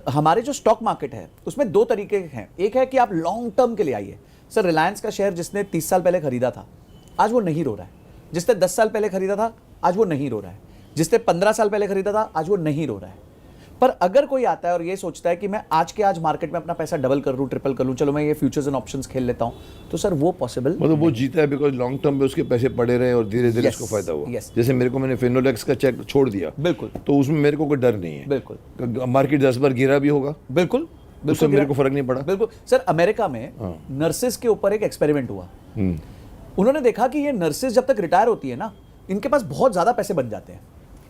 हमारे जो stock market है उसमें दो तरीके हैं। एक है कि आप लॉन्ग टर्म के लिए आइए। सर रिलायंस का शेयर जिसने 30 साल पहले खरीदा था आज वो नहीं रो रहा है, जिसने 10 साल पहले खरीदा था आज वो नहीं रो रहा है, जिसने 15 साल पहले खरीदा था आज वो नहीं रो रहा है। पर अगर कोई आता है और ये सोचता है कि मैं आज के आज मार्केट में अपना पैसा डबल कर लूं, ट्रिपल कर लूं, चलो मैं ये फ्यूचर्स एंड ऑप्शंस खेल लेता हूं, तो सर वो पॉसिबल मतलब वो जीता है बिकॉज लॉन्ग टर्म पे उसके पैसे पड़े रहे और धीरे धीरे उसको फायदा हुआ। जैसे मेरे को, मैंने फिनोलेक्स का चेक छोड़ दिया, बिल्कुल, तो उसमें मेरे को कोई डर नहीं है। बिल्कुल, मार्केट 10 बार गिरा भी होगा, बिल्कुल, उससे मेरे को फर्क नहीं पड़ा। बिल्कुल सर, अमेरिका में नर्सेस के ऊपर एक एक्सपेरिमेंट हुआ। उन्होंने देखा कि ये नर्सेस जब तक रिटायर होती है ना, इनके पास बहुत ज्यादा पैसे बन जाते हैं।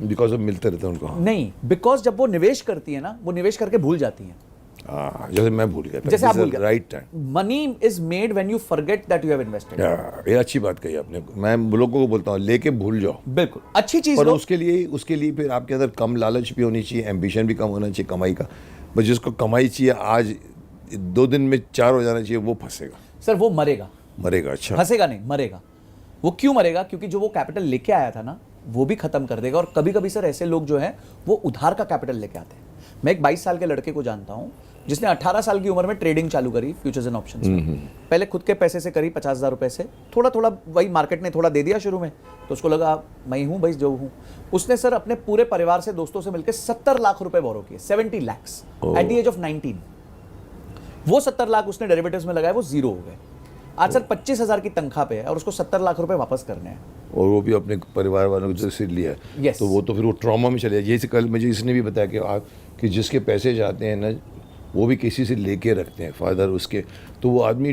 बिकॉज ऑफ मिलते रहते हैं उनको। नहीं, बिकॉज जब वो निवेश करती है ना, वो निवेश करके भूल जाती हैं। जैसे मैं भूल गया, जैसे आप भूल गए। Right time. Money is made when you forget that you have invested. ये अच्छी बात कही आपने। मैं लोगों को बोलता हूँ लेके भूल जाओ। बिल्कुल अच्छी चीज। पर उसके लिए फिर आपके अंदर कम लालच भी होनी चाहिए, एम्बिशन भी कम होना चाहिए कमाई का। बस जिसको कमाई चाहिए आज 2 दिन में 4 हो जाना चाहिए, वो फंसेगा। सर वो मरेगा। अच्छा, फंसेगा नहीं, मरेगा। वो क्यों मरेगा? क्योंकि जो वो कैपिटल लेके आया था ना, वो भी खत्म कर देगा। और कभी कभी सर ऐसे लोग जो हैं वो उधार का कैपिटल लेके आते हैं। मैं एक 22 साल के लड़के को जानता हूं जिसने 18 साल की उम्र में ट्रेडिंग चालू करी फ्यूचर्स एंड ऑप्शंस में। पहले खुद के पैसे से करी 50,000 रुपए से, थोड़ा थोड़ा वही मार्केट ने थोड़ा दे दिया शुरू में, तो उसको लगा मैं हूं भाई जो हूं। उसने सर अपने पूरे परिवार से, दोस्तों से मिलकर 70 लाख रुपए बोरो किए, 70 lakhs at the age of 19। वो 70 लाख उसने डेरिवेटिव्स में लगाए, वो जीरो हो गए। आज सर 25,000 की तनख्वाह पे है और उसको 70 लाख रुपए वापस करने हैं, और वो भी अपने परिवार वालों को से लिया। yes. तो वो तो फिर वो ट्रॉमा में चले जाए। जैसे कल मुझे इसने भी बताया कि आप कि जिसके पैसे जाते हैं ना, वो भी किसी से लेके रखते हैं फादर उसके, तो वो आदमी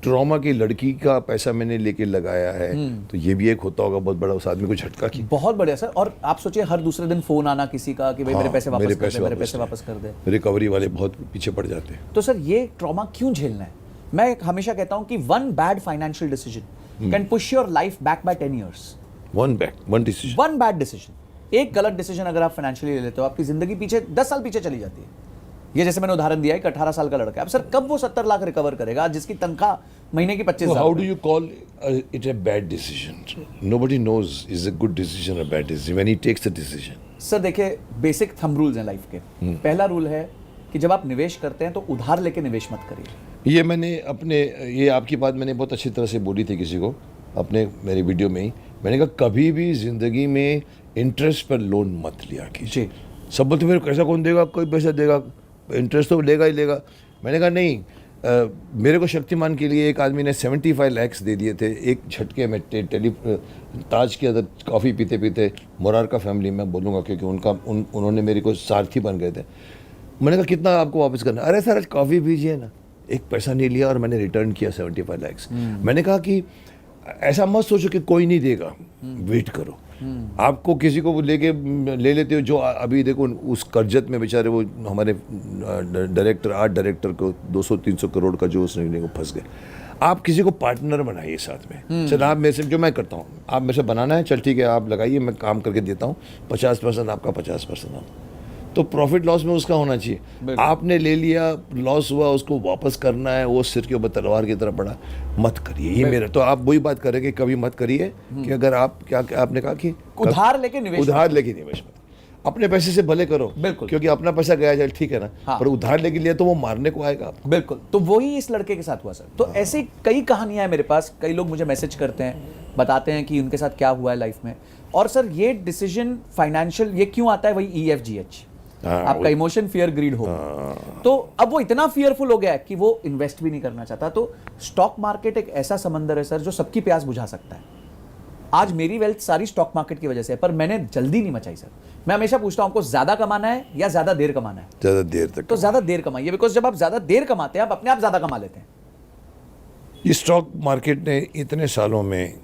ट्रॉमा की लड़की का पैसा मैंने लेके लगाया है, तो ये भी एक होता होगा बहुत बड़ा उस आदमी को झटका की। बहुत बढ़िया सर। और आप सोचिए हर दूसरे दिन फोन आना किसी का कि भाई मेरे पैसे वापस कर दे, मेरे पैसे वापस कर दे। रिकवरी वाले बहुत पीछे पड़ जाते हैं। तो सर ये ट्रॉमा क्यों झेलना है? मैं हमेशा कहता हूं कि one bad financial decision can push your life back by 10 years। One bad decision, एक गलत डिसीजन अगर आप फाइनेंशियली ले लेते हो, आपकी जिंदगी पीछे 10 साल पीछे चली जाती है। ये जैसे मैंने उदाहरण दिया है कि 18 साल का लड़का है, अब सर कब वो 70 लाख रिकवर करेगा जिसकी तनख्वाह महीने की 25,000? How do you call it a bad decision? Nobody knows is a good decision और bad decision when he takes the decision. Sir देखिए, बेसिक थंब रूल्स हैं लाइफ के। पहला रूल है कि जब आप निवेश करते हैं तो उधार लेके निवेश मत करिए। ये मैंने ये आपकी बात मैंने बहुत अच्छी तरह से बोली थी किसी को अपने मेरी वीडियो में ही। मैंने कहा कभी भी जिंदगी में इंटरेस्ट पर लोन मत लिया कीजिए। सब बोलते फिर कैसा कौन देगा, कोई पैसा देगा, इंटरेस्ट तो लेगा ही लेगा। मैंने कहा नहीं, मेरे को शक्तिमान के लिए एक आदमी ने 75 lakhs दे दिए थे एक झटके में। ताज के अंदर कॉफ़ी पीते पीते, मोरार का फैमिली में बोलूँगा क्योंकि उन्होंने मेरे को सारथी बन गए थे। मैंने कहा कितना आपको वापस करना? अरे सर आज कॉफ़ी पीजिए ना। एक पैसा नहीं लिया और मैंने रिटर्न किया 75 lakhs। मैंने कहा कि ऐसा मत सोचो कि कोई नहीं देगा, वेट करो। आपको किसी को ले लेते हो जो अभी देखो उस कर्जत में बेचारे वो हमारे आर्ट डायरेक्टर को 200-300 करोड़ का जो उसने फंस गए। आप किसी को पार्टनर बनाइए साथ में। चल आप मेरे से, जो मैं करता हूँ, आप मेरे से बनाना है, चल ठीक है आप लगाइए, मैं काम करके देता हूँ, 50% आपका 50% आप, तो प्रॉफिट लॉस में उसका होना चाहिए। आपने ले लिया, लॉस हुआ, उसको वापस करना है, वो सिर के ऊपर तलवार की तरह पड़ा, मत करिए। ये मेरा तो आप वही बात कर रहे हैं कि कभी मत करिए कि अगर आप क्या आपने कहा कि उधार लेके निवेश मत, अपने पैसे से भले करो, बिल्कुल, क्योंकि अपना पैसा गया चल ठीक है ना। हाँ। पर उधार लेके लिए तो वो मारने को आएगा आपको। बिल्कुल, तो वही इस लड़के के साथ हुआ सर। तो ऐसे कई कहानियां हैं मेरे पास। कई लोग मुझे मैसेज करते हैं, बताते हैं कि उनके साथ क्या हुआ है लाइफ में। और सर ये डिसीजन फाइनेंशियल ये क्यों आता है? वही EFGH, आपका इमोशन, फियर, ग्रीड हो। तो अब वो इतना फियरफुल हो गया है कि वो इन्वेस्ट भी नहीं करना चाहता। तो स्टॉक मार्केट एक ऐसा समंदर है सर जो सबकी प्यास बुझा सकता है। आज मेरी वेल्थ सारी स्टॉक मार्केट की वजह से है, पर मैंने जल्दी नहीं मचाई सर। मैं हमेशा पूछता हूं आपको ज्यादा कमाना है या ज्यादा देर कमाना है? ज्यादा देर तक। तो ज्यादा देर कमाइए, बिकॉज जब आप ज्यादा देर कमाते हैं आप अपने आप ज्यादा कमा लेते हैं। ये स्टॉक मार्केट ने इतने सालों में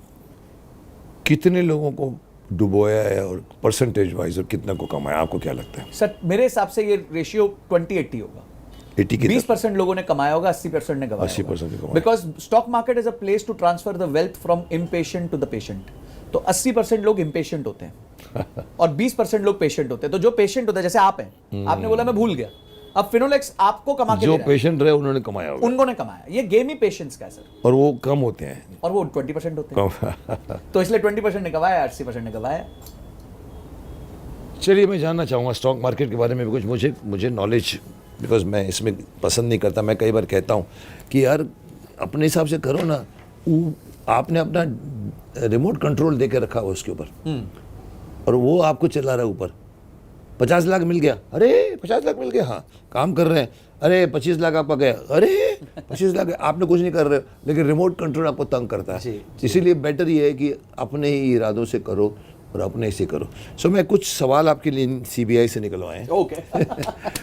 कितने लोगों को डुबोया है और परसेंटेज वाइज और कितना को कमाया, आपको क्या लगता है? सर मेरे हिसाब से ये रेशियो 20-80 होगा। 20% लोगों ने कमाया होगा, 80% ने गवाया 80% because stock market is a place to transfer the wealth from impatient to the patient. तो 80% लोग इम्पेशेंट होते हैं और 20% लोग पेशेंट होते हैं। तो जो पेशेंट होता है, जैसे आप हैं, आपने बोला मैं भूल गया, अब फिनोलेक्स आपको कमा के जो पेशेंट रहे उन्होंने कमाया होगा, उन्होंने कमाया। ये गेम ही पेशेंस का है सर। और वो कम होते हैं, और वो 20% होते हैं तो इसलिए 20% ने गवाया, 80% ने गवाया। चलिए मैं जानना चाहूँगा स्टॉक मार्केट के बारे में भी कुछ मुझे नॉलेज, बिकॉज मैं इसमें पसंद नहीं करता। मैं कई बार कहता हूँ कि यार अपने हिसाब से करो ना, आपने अपना रिमोट कंट्रोल दे के रखा हुआ उसके ऊपर और वो आपको चला रहा है ऊपर। 50 लाख मिल गया, अरे 50 लाख मिल गया, हाँ काम कर रहे हैं, अरे 25 लाख आपका गया, अरे 25 लाख, आपने कुछ नहीं कर रहे, लेकिन रिमोट कंट्रोल आपको तंग करता है। इसीलिए बेटर ये है कि अपने ही इरादों से करो और अपने से करो। सो मैं कुछ सवाल आपके लिए CBI से निकलवाए हैं। ओके।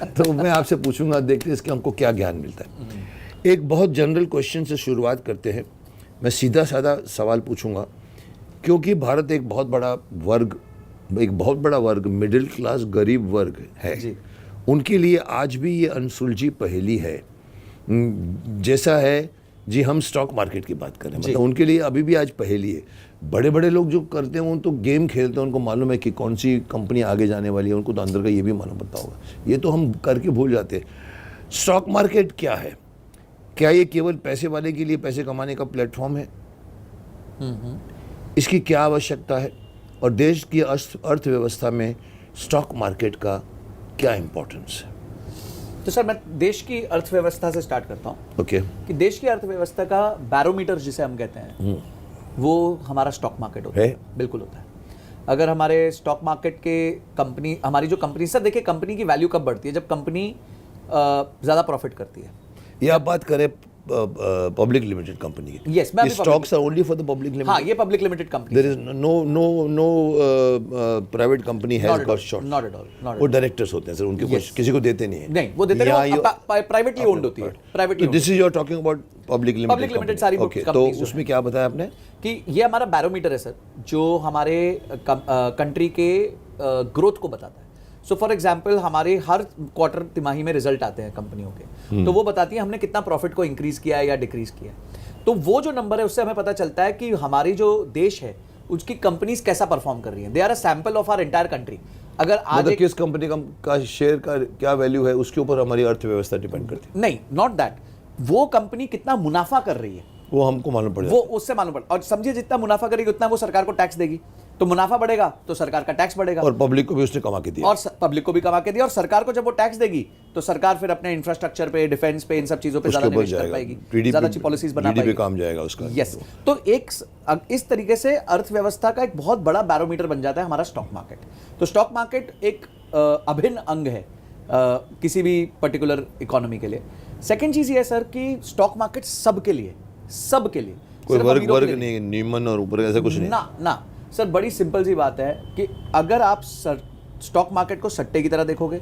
तो मैं आपसे पूछूंगा, देखते हैं इसके हमको क्या ज्ञान मिलता है। एक बहुत जनरल क्वेश्चन से शुरुआत करते हैं। मैं सीधा साधा सवाल पूछूंगा, क्योंकि भारत एक बहुत बड़ा वर्ग मिडिल क्लास गरीब वर्ग है जी। उनके लिए आज भी ये अनसुलझी पहेली है, जैसा है जी हम स्टॉक मार्केट की बात करें, मतलब उनके लिए अभी भी आज पहेली है। बड़े बड़े लोग जो करते हैं वो तो गेम खेलते हैं, उनको मालूम है कि कौन सी कंपनी आगे जाने वाली है, उनको तो अंदर का ये भी मालूम पड़ता होगा, ये तो हम करके भूल जाते हैं। स्टॉक मार्केट क्या है? क्या ये केवल पैसे वाले के लिए पैसे कमाने का प्लेटफॉर्म है? इसकी क्या आवश्यकता है और देश की अर्थव्यवस्था में स्टॉक मार्केट का क्या इंपॉर्टेंस है? तो सर मैं देश की अर्थव्यवस्था से स्टार्ट करता हूँ। ओके। कि देश की अर्थव्यवस्था का बैरोमीटर जिसे हम कहते हैं वो हमारा स्टॉक मार्केट होता है। बिल्कुल होता है। अगर हमारे स्टॉक मार्केट के कंपनी, हमारी जो कंपनी, सर देखिए कंपनी की वैल्यू कब बढ़ती है? जब कंपनी ज़्यादा प्रॉफिट करती है। ये आप बात करें पब्लिक लिमिटेड कंपनी की? यस, मैं stocks are only for the public limited. हाँ, ये public limited company. There is no private company has got short. Not at all. वो डायरेक्टर्स होते हैं सर, उनके कुछ किसी को देते नहीं है। नहीं, वो देते नहीं, प्राइवेटली ओन्ड होती है। Privately. This is you are talking about public limited सारी कंपनी। तो उसमें क्या बताया आपने कि ये हमारा बैरोमीटर है सर, जो हमारे कंट्री के ग्रोथ को बताता है। सो फॉर एग्जाम्पल हमारे हर क्वार्टर तिमाही में रिजल्ट आते हैं कंपनियों के, तो वो बताती है हमने कितना प्रॉफिट को इंक्रीज किया है या डिक्रीज किया है। तो वो जो नंबर है उससे हमें पता चलता है कि हमारी जो देश है उसकी कंपनीज कैसा परफॉर्म कर रही हैं। They are a sample of our entire country. अगर आज किस कंपनी का शेयर का क्या वैल्यू है उसके ऊपर हमारी अर्थव्यवस्था डिपेंड करती है? नहीं, नॉट दैट। वो कंपनी कितना मुनाफा कर रही है वो हमको मालूम पड़ेगा, वो उससे मालूम पड़ेगा। और समझिए जितना मुनाफा करेगी उतना वो सरकार को टैक्स देगी, तो मुनाफा बढ़ेगा तो सरकार का टैक्स बढ़ेगा, और पब्लिक को भी उसने कमा के दिया, और पब्लिक को भी कमा के दिया। और सरकार को जब वो टैक्स देगी तो सरकार फिर अपने इंफ्रास्ट्रक्चर पे, डिफेंस पे, इन सब चीजों पे ज्यादा निवेश कर पाएगी, ज्यादा अच्छी पॉलिसीज बना पाएगी, काम जाएगा उसका। यस। तो एक इस तरीके से अर्थव्यवस्था का एक बहुत बड़ा बैरोमीटर बन जाता है हमारा स्टॉक मार्केट। तो स्टॉक मार्केट एक अभिन्न अंग है किसी भी पर्टिकुलर इकोनॉमी के लिए। सेकेंड चीज ये है सर कि स्टॉक मार्केट सबके लिए कोई वर्ग नहीं, निम्न और ऊपर ऐसा कुछ नहीं ना सर। बड़ी सिंपल सी बात है कि अगर आप स्टॉक मार्केट को सट्टे की तरह देखोगे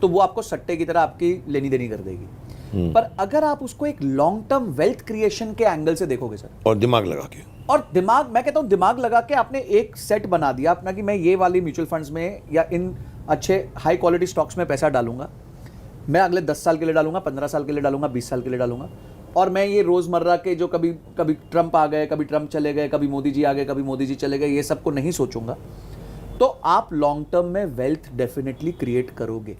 तो वो आपको सट्टे की तरह आपकी लेनी देनी कर देगी, पर अगर आप उसको एक लॉन्ग टर्म वेल्थ क्रिएशन के एंगल से देखोगे सर, और दिमाग लगा के, और दिमाग, मैं कहता हूं दिमाग लगा के आपने एक सेट बना दिया अपना कि मैं ये वाली म्यूचुअल फंड्स में या इन अच्छे हाई क्वालिटी स्टॉक्स में पैसा डालूंगा, मैं अगले 10 साल के लिए डालूंगा, 15 साल के लिए डालूंगा, 20 साल के लिए डालूंगा, और मैं ये रोजमर्रा के जो कभी ट्रंप आ गए, कभी ट्रंप चले गए, कभी मोदी जी आ गए, कभी मोदी जी चले गए, ये सबको नहीं सोचूंगा, तो आप लॉन्ग टर्म में वेल्थ डेफिनेटली क्रिएट करोगे।